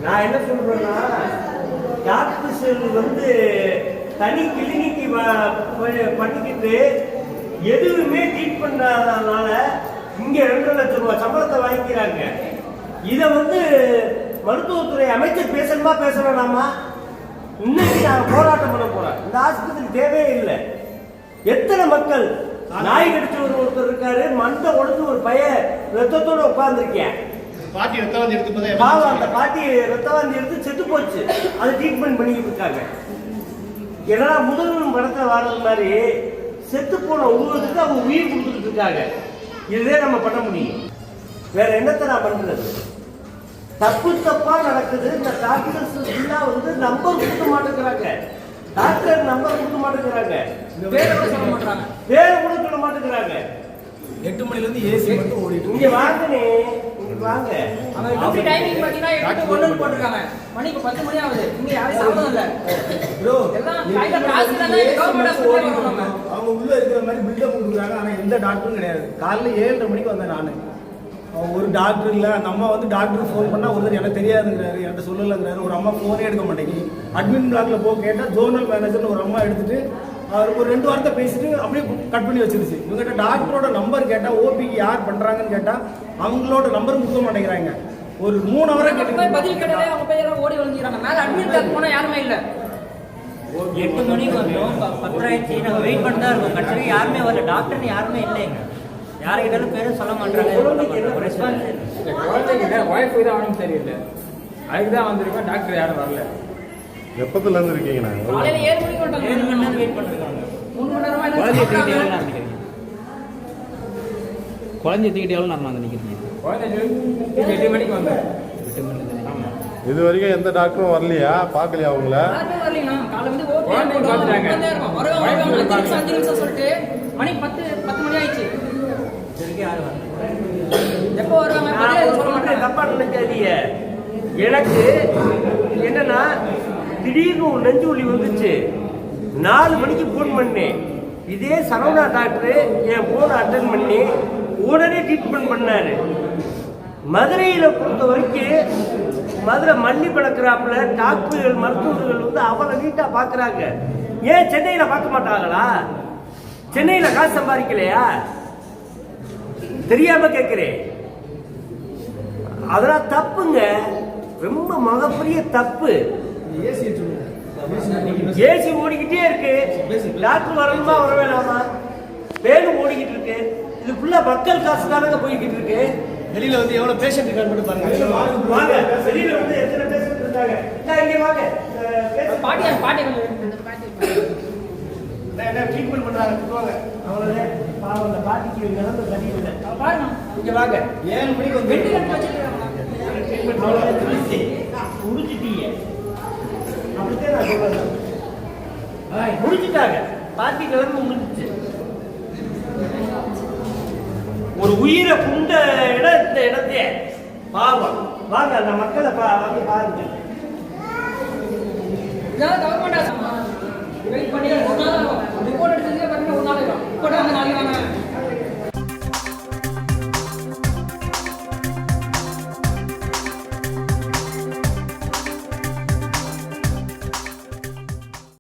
நான் என்ன சொல்றேன்னா, டாக்டர்ஸ் வந்து தனி கிளினிக்கு பண்ணிக்கிட்டு எதுவுமே ட்ரீட் பண்ணாதனால இங்க 2 லட்சம் ரூபாய் சம்பளத்தை வாங்கிக்கிறாங்க. இதை வந்து மருத்துவத்துறை அமைச்சர் பேசணுமா பேசணும்னாமா? இன்னைக்கு நான் போராட்டம் பண்ண போறேன். இந்த ஆஸ்பத்திரி தேவையே இல்லை. எத்தனை மக்கள் நாய் கடிச்சு ஒருத்தர் இருக்காரு, மண்டை உடஞ்சு ஒரு பையன் ரத்தத்தோட உட்கார்ந்துருக்கேன். பாட்டி ரத்தவாந்தி எடுத்து பாவம், அந்த பாட்டி ரத்தவாந்தி எடுத்து செத்து போச்சு. அது ட்ரீட்மெண்ட் பண்ணிக்கிட்டு இருக்காங்க. ஏன்னா முதல்வன் படத்துல வாழ்றது மாதிரி செத்து போன உருவத்துக்கு அவங்க உயிர் கொடுத்துட்டு இருக்காங்க. இதே நம்ம பண்ண முடியும். வேற என்னத்தை நான் பண்றது? தப்பு தப்பா நடக்குது. இந்த டாக்டர்ஸ் வந்து நம்பர் கொடுக்க மாட்டேங்கிறாங்க. டாக்டர் நம்பர் கொடுக்க மாட்டேங்கிறாங்க. வேற கூட சொல்ல மாட்டாங்க. வேற கூட சொல்ல மாட்டேங்கிறாங்க. 8 மணில இருந்து ஏசி மட்டும் ஓடிட்டு இங்க வாங்கனே, இங்க வாங்க. அவங்க டியூட்டி டைமிங் பாத்தீங்கன்னா 8 to 1 போட்டுருக்காங்க. மணி இப்ப 10 மணி ஆகுது. இங்க யாரும் சாப்பிடல இல்ல. ப்ரோ எல்லாம் கையில காசு இல்ல. கவர்மெண்ட் ஹாஸ்பிடல்ல போறோம். அவங்க உள்ள இருக்கிற மாதிரி பில்டப் கொடுக்குறாங்க. ஆனா எந்த டாக்டரும் கிடையாது. காலைல 7:30 மணிக்கு வந்தேன் நானு. ஒரு டாக்டர் இல்லை. அந்த அம்மா வந்து டாக்டருக்கு ஃபோன் பண்ணால் ஒருத்தர் எனக்கு தெரியாதுங்கிறாரு, என்கிட்ட சொல்லலைங்கிறாரு. ஒரு அம்மா ஃபோனே எடுக்க மாட்டேங்கி. அட்மின் பிளாக்ல போக கேட்டால் ஜோனல் மேனேஜர்னு ஒரு அம்மா எடுத்துட்டு அவருக்கு ஒரு 2 வாரத்தை பேசிட்டு அப்படியே கட் பண்ணி வச்சிருச்சு. இவங்ககிட்ட டாக்டரோட நம்பர் கேட்டால் ஓபிக்கு யார் பண்ணுறாங்கன்னு கேட்டால் அவங்களோட நம்பர் கொடுக்க மாட்டேங்கிறாங்க. ஒரு 3 ஹவரா கேட்டு பதில் கேட்டாலே அவங்க போய் எல்லாம் ஓடி வந்துக்கிறாங்க. மேலே அட்மின் பிளாக் போனால் யாருமே இல்லை. 8 மணிக்கு வந்தோம், 10 ஆயிடுச்சு. நாங்கள் வெயிட் பண்ணி தான் இருக்கோம். கடைசி யாருமே வரல. டாக்டர்னு யாருமே இல்லைங்க. யாருக்கிட்டாலும் பேரும் சொல்ல மாட்டாங்க. ரெஸ்பான்ஸ் இல்லை. குழந்தைகிட்ட ஒய்ஃபை தான் அவனும் சரியில்லை. அதுக்கு தான் வந்திருக்கோம். டாக்டர் யாரும் வரல. எப்பத்துல இருந்து இருக்கீங்க? காலையில 7 மணிக்கு வந்தாங்க. 7 மணி நேரம் வெயிட் பண்ணிருக்காங்க. 3 மணி நேரமா குழந்தைய தூக்கிட்டு எவ்வளோ நேரம் வந்து நிற்கிறீங்க? குழந்தை 8 மணிக்கு வந்தேன். ஆமாம். இது வரைக்கும் எந்த டாக்டரும் வரலையா? பார்க்கலையா அவங்கள? யாருமே வரலீங்க. காலையில வந்து ஓபி போட்டுட்டாங்க. வருவாங்க 5 நிமிஷம் சொல்லிட்டு மணி 10 மணி ஆயிடுச்சு. இதுக்கு யாரும் வரல. எப்போ வருவாங்க சொல்ல மாட்டேன். தப்பா நினைக்காதீங்க. எனக்கு என்னன்னா திடீர்னு ஒரு நெஞ்சு வலி வந்துச்சு. 4 மணிக்கு போன் பண்ணேன். இதே சரவணா டாக்டர் என் போனை அட்டன் பண்ணி உடனே ட்ரீட்மெண்ட் பண்ணாரு. மதுரையில பொறுத்த வரைக்கும் மதுரை மல்லி பழக்கிறாப்புல டாக்டர்கள் மருத்துவர்கள் வந்து அவ்வளவு நீட்டா பாக்குறாங்க. ஏன் சென்னையில பார்க்க மாட்டாங்களா? சென்னையில காசு சம்பாதிக்கலையா? தெரியாம கேட்கிறேன். அதெல்லாம் தப்புங்க, ரொம்ப மகப்பெரிய தப்பு. ஏசி ஓடிக்கிட்டே இருக்கு. டாக்டர் வரணுமா வர வேணாமா? வேணும் ஓடிக்கிட்டு இருக்கு. இது ஃபுல்லா மக்கள் காசு தானங்க போய்கிட்டு இருக்கு. வெளியில வந்து எவ்வளவு பேஷண்ட் இருக்கான்னு மட்டும் பாருங்க. வாங்க, வெளியில வந்து எத்தனை பேஷண்ட் இருக்காங்க. இங்க வாங்க. பாட்டி ட்ரீட்மெண்ட் பண்றாங்க. வாங்க. அவ்வளவுதான். பாவம், அந்த பாட்டிக்கு நிலந்து சரியில்லை. பாருங்க இங்க வாங்க. 7 மணிக்கு வந்து வெண்டிலேட்டர் வச்சிருக்காங்க. ட்ரீட்மெண்ட் அவ்வளவு முடிச்சிட்டீங்க. அப்படித்தான் நான் சொல்றேன். முடிச்சுட்டாங்க. பாட்டி கிளம்பி முடிஞ்சிச்சு. ஒரு உயிரை புண்ட இடம் இந்த இடத்தையே பாவம். வாங்க, அந்த மக்களை வந்து பாருங்க. கவர்மெண்ட் வெயிட் பண்ணி 1 நாள்